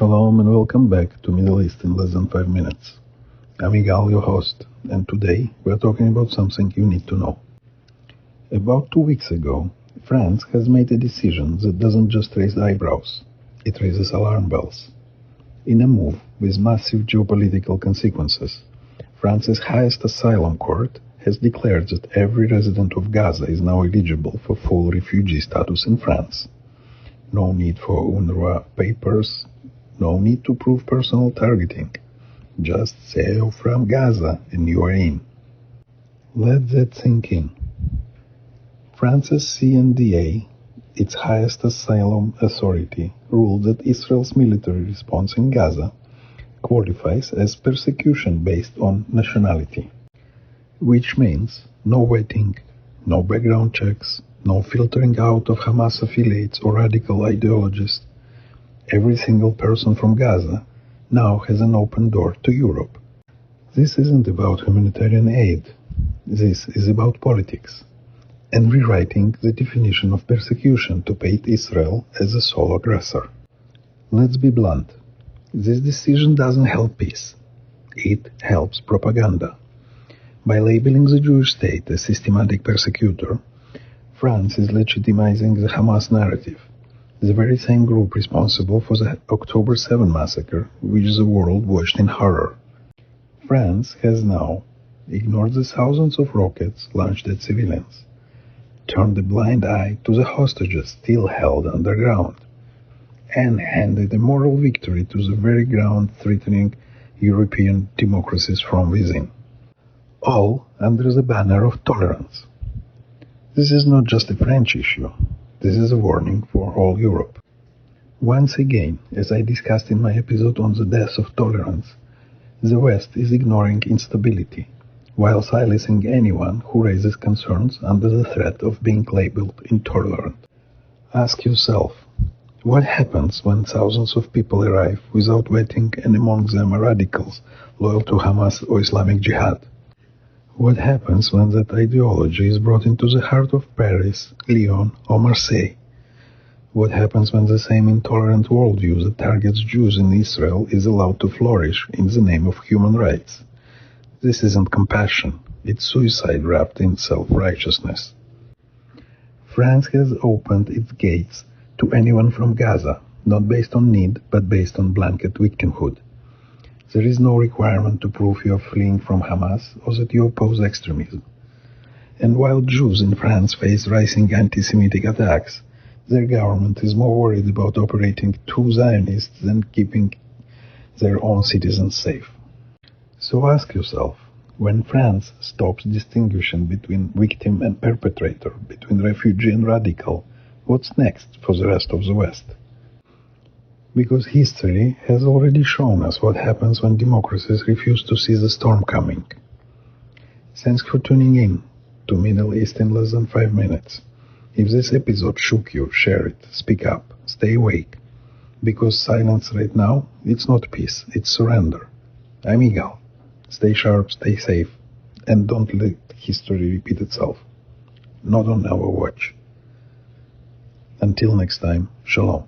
Shalom and welcome back to Middle East in less than 5 minutes. I'm Igal, your host, and today we're talking about something you need to know. About 2 weeks ago, France has made a decision that doesn't just raise eyebrows, it raises alarm bells. In a move with massive geopolitical consequences, France's highest asylum court has declared that every resident of Gaza is now eligible for full refugee status in France. No need for UNRWA papers, no need to prove personal targeting. Just sail from Gaza and you are in. Let that sink in. France's CNDA, its highest asylum authority, ruled that Israel's military response in Gaza qualifies as persecution based on nationality, which means no vetting, no background checks, no filtering out of Hamas affiliates or radical ideologies. Every single person from Gaza now has an open door to Europe. This isn't about humanitarian aid. This is about politics and rewriting the definition of persecution to paint Israel as a sole aggressor. Let's be blunt. This decision doesn't help peace. It helps propaganda. By labeling the Jewish state a systematic persecutor, France is legitimizing the Hamas narrative, the very same group responsible for the October 7 massacre, which the world watched in horror. France has now ignored the thousands of rockets launched at civilians, turned a blind eye to the hostages still held underground, and handed a moral victory to the very ground threatening European democracies from within. All under the banner of tolerance. This is not just a French issue, this is a warning for all Europe. Once again, as I discussed in my episode on the death of tolerance, the West is ignoring instability, while silencing anyone who raises concerns under the threat of being labeled intolerant. Ask yourself, what happens when thousands of people arrive without vetting and among them are radicals loyal to Hamas or Islamic Jihad? What happens when that ideology is brought into the heart of Paris, Lyon, or Marseille? What happens when the same intolerant worldview that targets Jews in Israel is allowed to flourish in the name of human rights? This isn't compassion, it's suicide wrapped in self-righteousness. France has opened its gates to anyone from Gaza, not based on need, but based on blanket victimhood. There is no requirement to prove you are fleeing from Hamas or that you oppose extremism. And while Jews in France face rising anti-Semitic attacks, their government is more worried about operating two Zionists than keeping their own citizens safe. So ask yourself, when France stops distinguishing between victim and perpetrator, between refugee and radical, what's next for the rest of the West? Because history has already shown us what happens when democracies refuse to see the storm coming. Thanks for tuning in to Middle East in less than 5 minutes. If this episode shook you, share it, speak up, stay awake. Because silence right now, it's not peace, it's surrender. I'm Igal. Stay sharp, stay safe, and don't let history repeat itself. Not on our watch. Until next time, Shalom.